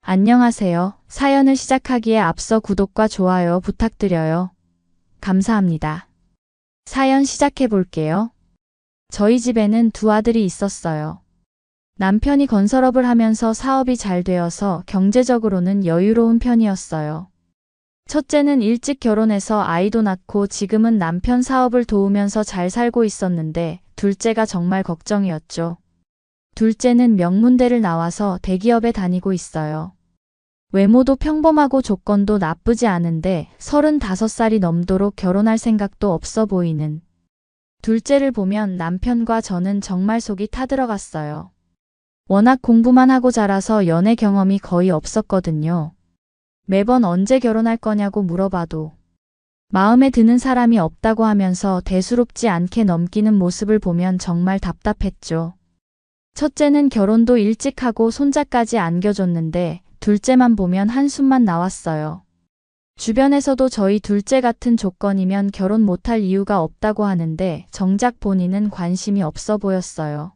안녕하세요. 사연을 시작하기에 앞서 구독과 좋아요 부탁드려요. 감사합니다. 사연 시작해 볼게요. 저희 집에는 두 아들이 있었어요. 남편이 건설업을 하면서 사업이 잘 되어서 경제적으로는 여유로운 편이었어요. 첫째는 일찍 결혼해서 아이도 낳고 지금은 남편 사업을 도우면서 잘 살고 있었는데 둘째가 정말 걱정이었죠. 둘째는 명문대를 나와서 대기업에 다니고 있어요. 외모도 평범하고 조건도 나쁘지 않은데 35살이 넘도록 결혼할 생각도 없어 보이는. 둘째를 보면 남편과 저는 정말 속이 타들어갔어요. 워낙 공부만 하고 자라서 연애 경험이 거의 없었거든요. 매번 언제 결혼할 거냐고 물어봐도 마음에 드는 사람이 없다고 하면서 대수롭지 않게 넘기는 모습을 보면 정말 답답했죠. 첫째는 결혼도 일찍 하고 손자까지 안겨줬는데 둘째만 보면 한숨만 나왔어요. 주변에서도 저희 둘째 같은 조건이면 결혼 못할 이유가 없다고 하는데 정작 본인은 관심이 없어 보였어요.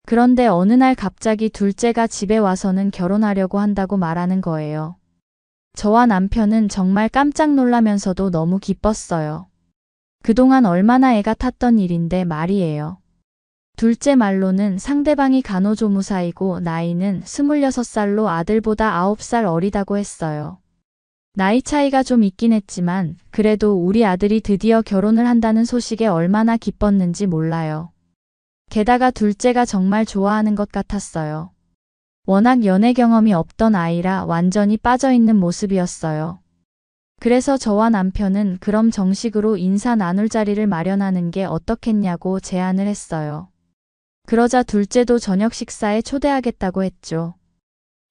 그런데 어느 날 갑자기 둘째가 집에 와서는 결혼하려고 한다고 말하는 거예요. 저와 남편은 정말 깜짝 놀라면서도 너무 기뻤어요. 그동안 얼마나 애가 탔던 일인데 말이에요. 둘째 말로는 상대방이 간호조무사이고 나이는 26살로 아들보다 9살 어리다고 했어요. 나이 차이가 좀 있긴 했지만 그래도 우리 아들이 드디어 결혼을 한다는 소식에 얼마나 기뻤는지 몰라요. 게다가 둘째가 정말 좋아하는 것 같았어요. 워낙 연애 경험이 없던 아이라 완전히 빠져있는 모습이었어요. 그래서 저와 남편은 그럼 정식으로 인사 나눌 자리를 마련하는 게 어떻겠냐고 제안을 했어요. 그러자 둘째도 저녁 식사에 초대하겠다고 했죠.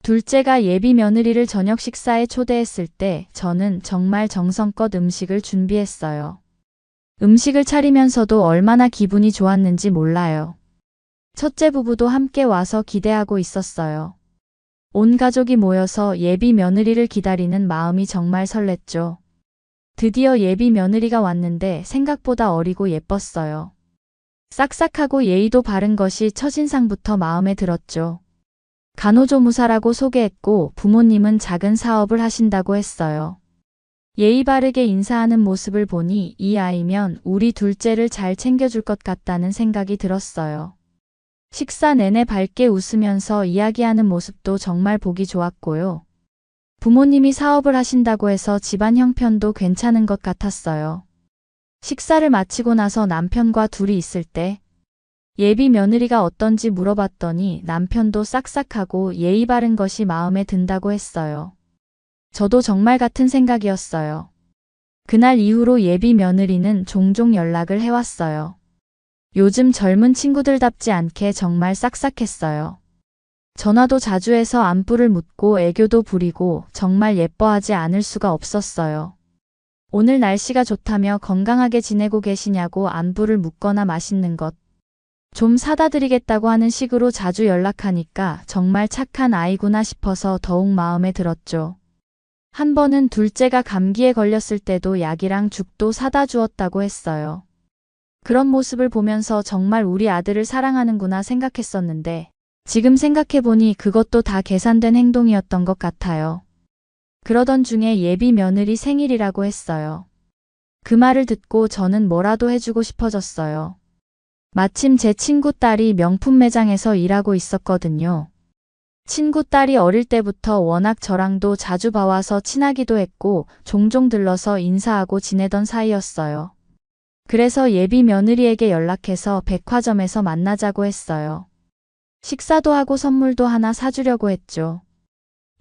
둘째가 예비 며느리를 저녁 식사에 초대했을 때 저는 정말 정성껏 음식을 준비했어요. 음식을 차리면서도 얼마나 기분이 좋았는지 몰라요. 첫째 부부도 함께 와서 기대하고 있었어요. 온 가족이 모여서 예비 며느리를 기다리는 마음이 정말 설렜죠. 드디어 예비 며느리가 왔는데 생각보다 어리고 예뻤어요. 싹싹하고 예의도 바른 것이 첫인상부터 마음에 들었죠. 간호조무사라고 소개했고 부모님은 작은 사업을 하신다고 했어요. 예의 바르게 인사하는 모습을 보니 이 아이면 우리 둘째를 잘 챙겨줄 것 같다는 생각이 들었어요. 식사 내내 밝게 웃으면서 이야기하는 모습도 정말 보기 좋았고요. 부모님이 사업을 하신다고 해서 집안 형편도 괜찮은 것 같았어요. 식사를 마치고 나서 남편과 둘이 있을 때 예비 며느리가 어떤지 물어봤더니 남편도 싹싹하고 예의 바른 것이 마음에 든다고 했어요. 저도 정말 같은 생각이었어요. 그날 이후로 예비 며느리는 종종 연락을 해왔어요. 요즘 젊은 친구들답지 않게 정말 싹싹했어요. 전화도 자주 해서 안부를 묻고 애교도 부리고 정말 예뻐하지 않을 수가 없었어요. 오늘 날씨가 좋다며 건강하게 지내고 계시냐고 안부를 묻거나 맛있는 것 좀 사다 드리겠다고 하는 식으로 자주 연락하니까 정말 착한 아이구나 싶어서 더욱 마음에 들었죠. 한 번은 둘째가 감기에 걸렸을 때도 약이랑 죽도 사다 주었다고 했어요. 그런 모습을 보면서 정말 우리 아들을 사랑하는구나 생각했었는데 지금 생각해보니 그것도 다 계산된 행동이었던 것 같아요. 그러던 중에 예비 며느리 생일이라고 했어요. 그 말을 듣고 저는 뭐라도 해주고 싶어졌어요. 마침 제 친구 딸이 명품 매장에서 일하고 있었거든요. 친구 딸이 어릴 때부터 워낙 저랑도 자주 봐와서 친하기도 했고 종종 들러서 인사하고 지내던 사이였어요. 그래서 예비 며느리에게 연락해서 백화점에서 만나자고 했어요. 식사도 하고 선물도 하나 사주려고 했죠.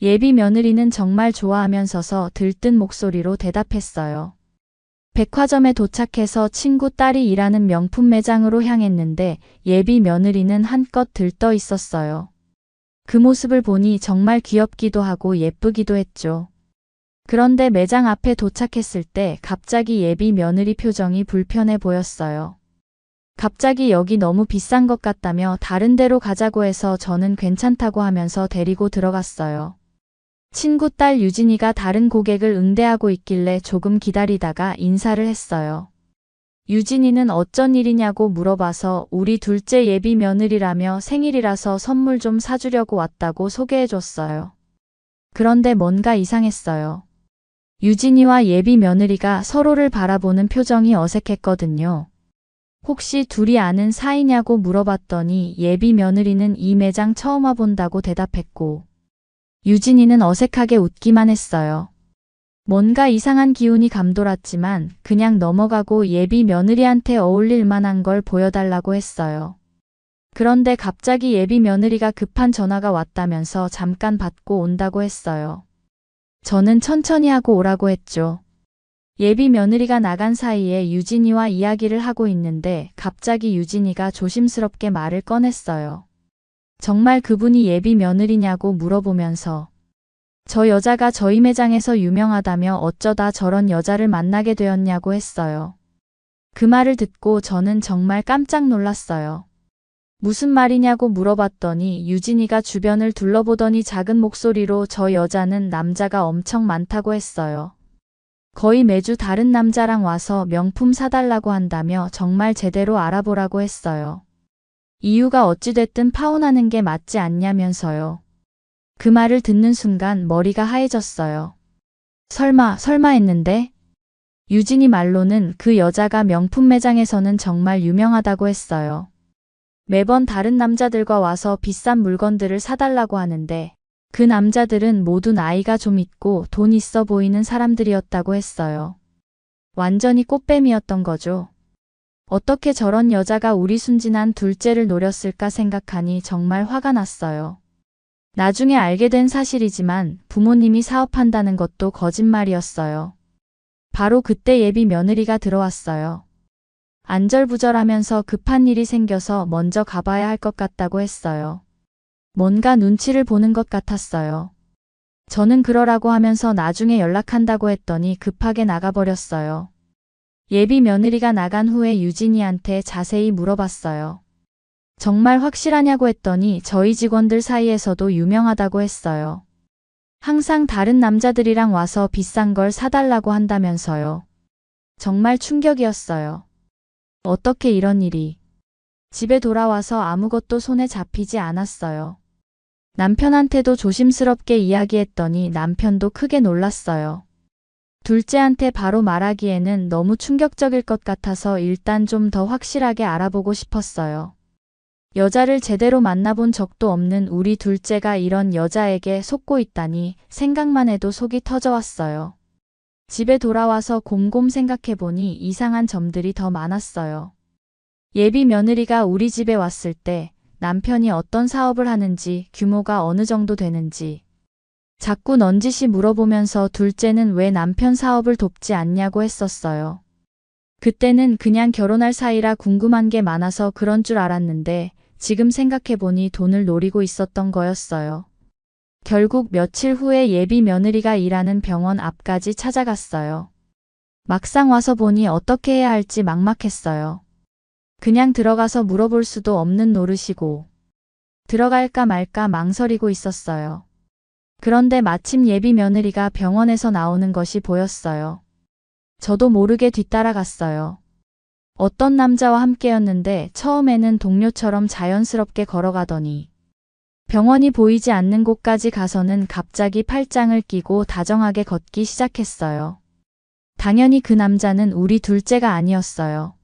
예비 며느리는 정말 좋아하면서서 들뜬 목소리로 대답했어요. 백화점에 도착해서 친구 딸이 일하는 명품 매장으로 향했는데 예비 며느리는 한껏 들떠 있었어요. 그 모습을 보니 정말 귀엽기도 하고 예쁘기도 했죠. 그런데 매장 앞에 도착했을 때 갑자기 예비 며느리 표정이 불편해 보였어요. 갑자기 여기 너무 비싼 것 같다며 다른 데로 가자고 해서 저는 괜찮다고 하면서 데리고 들어갔어요. 친구 딸 유진이가 다른 고객을 응대하고 있길래 조금 기다리다가 인사를 했어요. 유진이는 어쩐 일이냐고 물어봐서 우리 둘째 예비 며느리라며 생일이라서 선물 좀 사주려고 왔다고 소개해줬어요. 그런데 뭔가 이상했어요. 유진이와 예비 며느리가 서로를 바라보는 표정이 어색했거든요. 혹시 둘이 아는 사이냐고 물어봤더니 예비 며느리는 이 매장 처음 와본다고 대답했고, 유진이는 어색하게 웃기만 했어요. 뭔가 이상한 기운이 감돌았지만 그냥 넘어가고 예비 며느리한테 어울릴 만한 걸 보여달라고 했어요. 그런데 갑자기 예비 며느리가 급한 전화가 왔다면서 잠깐 받고 온다고 했어요. 저는 천천히 하고 오라고 했죠. 예비 며느리가 나간 사이에 유진이와 이야기를 하고 있는데 갑자기 유진이가 조심스럽게 말을 꺼냈어요. 정말 그분이 예비 며느리냐고 물어보면서 저 여자가 저희 매장에서 유명하다며 어쩌다 저런 여자를 만나게 되었냐고 했어요. 그 말을 듣고 저는 정말 깜짝 놀랐어요. 무슨 말이냐고 물어봤더니 유진이가 주변을 둘러보더니 작은 목소리로 저 여자는 남자가 엄청 많다고 했어요. 거의 매주 다른 남자랑 와서 명품 사달라고 한다며 정말 제대로 알아보라고 했어요. 이유가 어찌됐든 파혼하는 게 맞지 않냐면서요. 그 말을 듣는 순간 머리가 하얘졌어요. 설마 했는데? 유진이 말로는 그 여자가 명품 매장에서는 정말 유명하다고 했어요. 매번 다른 남자들과 와서 비싼 물건들을 사달라고 하는데 그 남자들은 모두 나이가 좀 있고 돈 있어 보이는 사람들이었다고 했어요. 완전히 꽃뱀이었던 거죠. 어떻게 저런 여자가 우리 순진한 둘째를 노렸을까 생각하니 정말 화가 났어요. 나중에 알게 된 사실이지만 부모님이 사업한다는 것도 거짓말이었어요. 바로 그때 예비 며느리가 들어왔어요. 안절부절하면서 급한 일이 생겨서 먼저 가봐야 할 것 같다고 했어요. 뭔가 눈치를 보는 것 같았어요. 저는 그러라고 하면서 나중에 연락한다고 했더니 급하게 나가버렸어요. 예비 며느리가 나간 후에 유진이한테 자세히 물어봤어요. 정말 확실하냐고 했더니 저희 직원들 사이에서도 유명하다고 했어요. 항상 다른 남자들이랑 와서 비싼 걸 사달라고 한다면서요. 정말 충격이었어요. 어떻게 이런 일이. 집에 돌아와서 아무것도 손에 잡히지 않았어요. 남편한테도 조심스럽게 이야기했더니 남편도 크게 놀랐어요. 둘째한테 바로 말하기에는 너무 충격적일 것 같아서 일단 좀 더 확실하게 알아보고 싶었어요. 여자를 제대로 만나본 적도 없는 우리 둘째가 이런 여자에게 속고 있다니 생각만 해도 속이 터져왔어요. 집에 돌아와서 곰곰 생각해보니 이상한 점들이 더 많았어요. 예비 며느리가 우리 집에 왔을 때 남편이 어떤 사업을 하는지, 규모가 어느 정도 되는지 자꾸 넌지시 물어보면서 둘째는 왜 남편 사업을 돕지 않냐고 했었어요. 그때는 그냥 결혼할 사이라 궁금한 게 많아서 그런 줄 알았는데 지금 생각해보니 돈을 노리고 있었던 거였어요. 결국 며칠 후에 예비 며느리가 일하는 병원 앞까지 찾아갔어요. 막상 와서 보니 어떻게 해야 할지 막막했어요. 그냥 들어가서 물어볼 수도 없는 노릇이고 들어갈까 말까 망설이고 있었어요. 그런데 마침 예비 며느리가 병원에서 나오는 것이 보였어요. 저도 모르게 뒤따라갔어요. 어떤 남자와 함께였는데 처음에는 동료처럼 자연스럽게 걸어가더니 병원이 보이지 않는 곳까지 가서는 갑자기 팔짱을 끼고 다정하게 걷기 시작했어요. 당연히 그 남자는 우리 둘째가 아니었어요.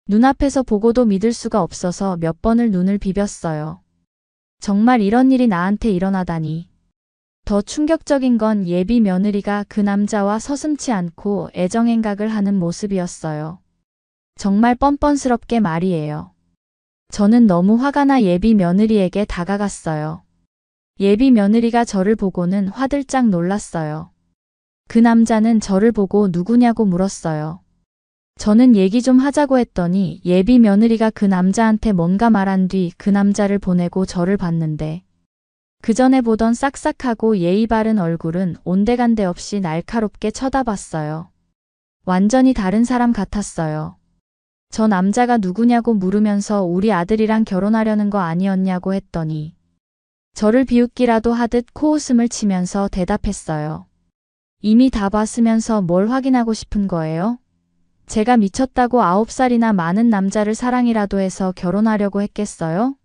눈앞에서 보고도 믿을 수가 없어서 몇 번을 눈을 비볐어요. 정말 이런 일이 나한테 일어나다니. 더 충격적인 건 예비 며느리가 그 남자와 서슴지 않고 애정행각을 하는 모습이었어요. 정말 뻔뻔스럽게 말이에요. 저는 너무 화가 나 예비 며느리에게 다가갔어요. 예비 며느리가 저를 보고는 화들짝 놀랐어요. 그 남자는 저를 보고 누구냐고 물었어요. 저는 얘기 좀 하자고 했더니 예비 며느리가 그 남자한테 뭔가 말한 뒤 그 남자를 보내고 저를 봤는데 그 전에 보던 싹싹하고 예의 바른 얼굴은 온데간데 없이 날카롭게 쳐다봤어요. 완전히 다른 사람 같았어요. 저 남자가 누구냐고 물으면서 우리 아들이랑 결혼하려는 거 아니었냐고 했더니 저를 비웃기라도 하듯 코웃음을 치면서 대답했어요. 이미 다 봤으면서 뭘 확인하고 싶은 거예요? 제가 미쳤다고 9살이나 많은 남자를 사랑이라도 해서 결혼하려고 했겠어요?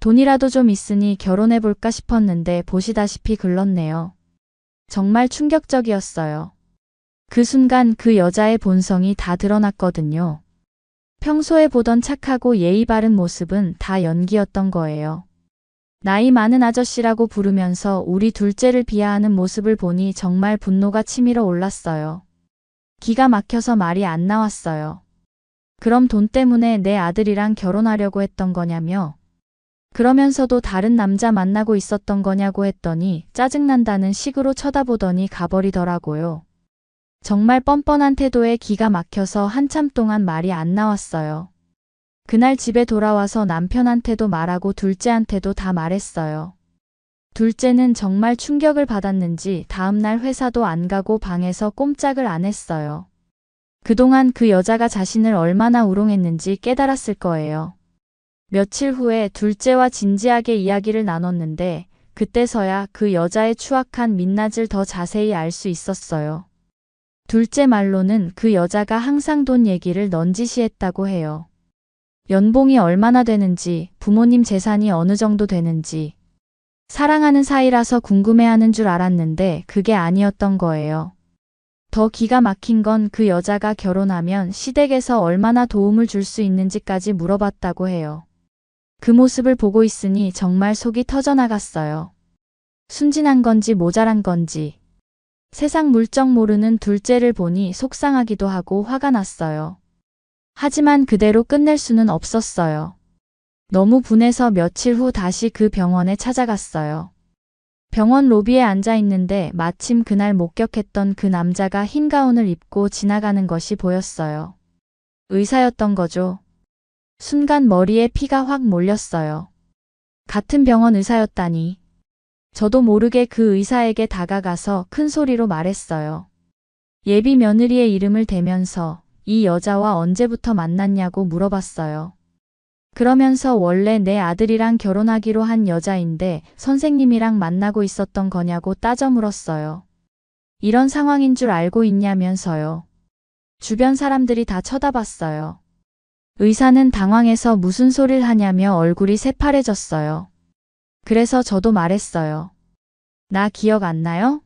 돈이라도 좀 있으니 결혼해볼까 싶었는데 보시다시피 글렀네요. 정말 충격적이었어요. 그 순간 그 여자의 본성이 다 드러났거든요. 평소에 보던 착하고 예의 바른 모습은 다 연기였던 거예요. 나이 많은 아저씨라고 부르면서 우리 둘째를 비하하는 모습을 보니 정말 분노가 치밀어 올랐어요. 기가 막혀서 말이 안 나왔어요. 그럼 돈 때문에 내 아들이랑 결혼하려고 했던 거냐며? 그러면서도 다른 남자 만나고 있었던 거냐고 했더니 짜증난다는 식으로 쳐다보더니 가버리더라고요. 정말 뻔뻔한 태도에 기가 막혀서 한참 동안 말이 안 나왔어요. 그날 집에 돌아와서 남편한테도 말하고 둘째한테도 다 말했어요. 둘째는 정말 충격을 받았는지 다음날 회사도 안 가고 방에서 꼼짝을 안 했어요. 그동안 그 여자가 자신을 얼마나 우롱했는지 깨달았을 거예요. 며칠 후에 둘째와 진지하게 이야기를 나눴는데 그때서야 그 여자의 추악한 민낯을 더 자세히 알 수 있었어요. 둘째 말로는 그 여자가 항상 돈 얘기를 넌지시했다고 해요. 연봉이 얼마나 되는지, 부모님 재산이 어느 정도 되는지, 사랑하는 사이라서 궁금해하는 줄 알았는데 그게 아니었던 거예요. 더 기가 막힌 건 그 여자가 결혼하면 시댁에서 얼마나 도움을 줄 수 있는지까지 물어봤다고 해요. 그 모습을 보고 있으니 정말 속이 터져나갔어요. 순진한 건지 모자란 건지. 세상 물정 모르는 둘째를 보니 속상하기도 하고 화가 났어요. 하지만 그대로 끝낼 수는 없었어요. 너무 분해서 며칠 후 다시 그 병원에 찾아갔어요. 병원 로비에 앉아 있는데 마침 그날 목격했던 그 남자가 흰 가운을 입고 지나가는 것이 보였어요. 의사였던 거죠. 순간 머리에 피가 확 몰렸어요. 같은 병원 의사였다니. 저도 모르게 그 의사에게 다가가서 큰 소리로 말했어요. 예비 며느리의 이름을 대면서 이 여자와 언제부터 만났냐고 물어봤어요. 그러면서 원래 내 아들이랑 결혼하기로 한 여자인데 선생님이랑 만나고 있었던 거냐고 따져 물었어요. 이런 상황인 줄 알고 있냐면서요. 주변 사람들이 다 쳐다봤어요. 의사는 당황해서 무슨 소리를 하냐며 얼굴이 새파래졌어요. 그래서 저도 말했어요. 나 기억 안 나요?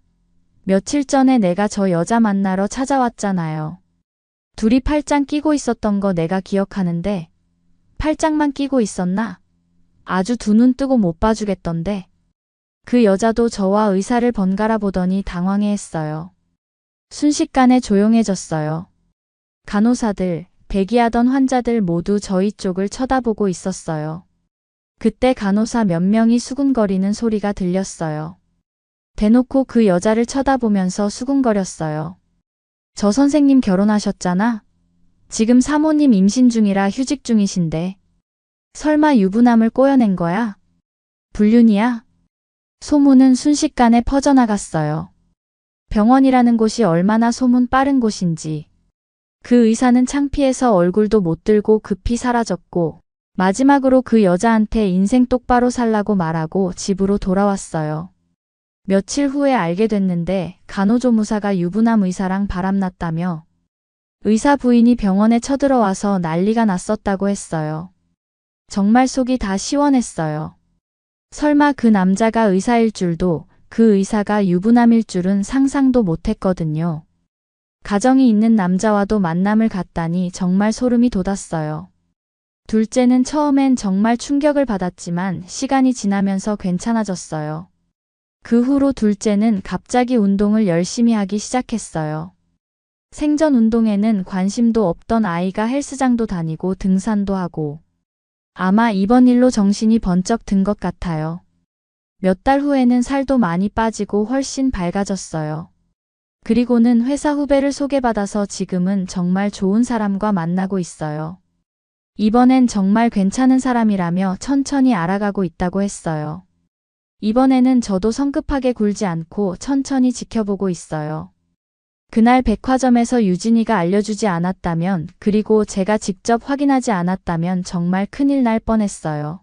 며칠 전에 내가 저 여자 만나러 찾아왔잖아요. 둘이 팔짱 끼고 있었던 거 내가 기억하는데 팔짱만 끼고 있었나? 아주 두 눈 뜨고 못 봐주겠던데. 그 여자도 저와 의사를 번갈아 보더니 당황해했어요. 순식간에 조용해졌어요. 간호사들, 대기하던 환자들 모두 저희 쪽을 쳐다보고 있었어요. 그때 간호사 몇 명이 수군거리는 소리가 들렸어요. 대놓고 그 여자를 쳐다보면서 수군거렸어요. 저 선생님 결혼하셨잖아? 지금 사모님 임신 중이라 휴직 중이신데. 설마 유부남을 꼬여낸 거야? 불륜이야? 소문은 순식간에 퍼져나갔어요. 병원이라는 곳이 얼마나 소문 빠른 곳인지. 그 의사는 창피해서 얼굴도 못 들고 급히 사라졌고 마지막으로 그 여자한테 인생 똑바로 살라고 말하고 집으로 돌아왔어요. 며칠 후에 알게 됐는데 간호조무사가 유부남 의사랑 바람났다며 의사 부인이 병원에 쳐들어와서 난리가 났었다고 했어요. 정말 속이 다 시원했어요. 설마 그 남자가 의사일 줄도 그 의사가 유부남일 줄은 상상도 못했거든요. 가정이 있는 남자와도 만남을 갖다니 정말 소름이 돋았어요. 둘째는 처음엔 정말 충격을 받았지만 시간이 지나면서 괜찮아졌어요. 그 후로 둘째는 갑자기 운동을 열심히 하기 시작했어요. 생전 운동에는 관심도 없던 아이가 헬스장도 다니고 등산도 하고 아마 이번 일로 정신이 번쩍 든 것 같아요. 몇 달 후에는 살도 많이 빠지고 훨씬 밝아졌어요. 그리고는 회사 후배를 소개받아서 지금은 정말 좋은 사람과 만나고 있어요. 이번엔 정말 괜찮은 사람이라며 천천히 알아가고 있다고 했어요. 이번에는 저도 성급하게 굴지 않고 천천히 지켜보고 있어요. 그날 백화점에서 유진이가 알려주지 않았다면 그리고 제가 직접 확인하지 않았다면 정말 큰일 날 뻔했어요.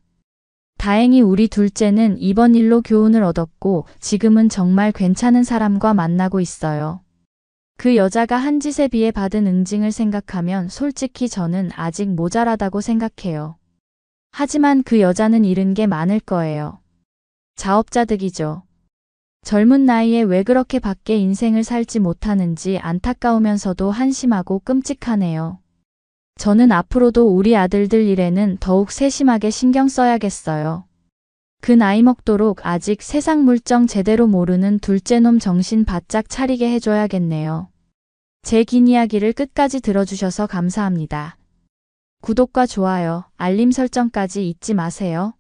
다행히 우리 둘째는 이번 일로 교훈을 얻었고 지금은 정말 괜찮은 사람과 만나고 있어요. 그 여자가 한 짓에 비해 받은 응징을 생각하면 솔직히 저는 아직 모자라다고 생각해요. 하지만 그 여자는 잃은 게 많을 거예요. 자업자득이죠. 젊은 나이에 왜 그렇게 밖에 인생을 살지 못하는지 안타까우면서도 한심하고 끔찍하네요. 저는 앞으로도 우리 아들들 일에는 더욱 세심하게 신경 써야겠어요. 그 나이 먹도록 아직 세상 물정 제대로 모르는 둘째놈 정신 바짝 차리게 해줘야겠네요. 제 긴 이야기를 끝까지 들어주셔서 감사합니다. 구독과 좋아요, 알림 설정까지 잊지 마세요.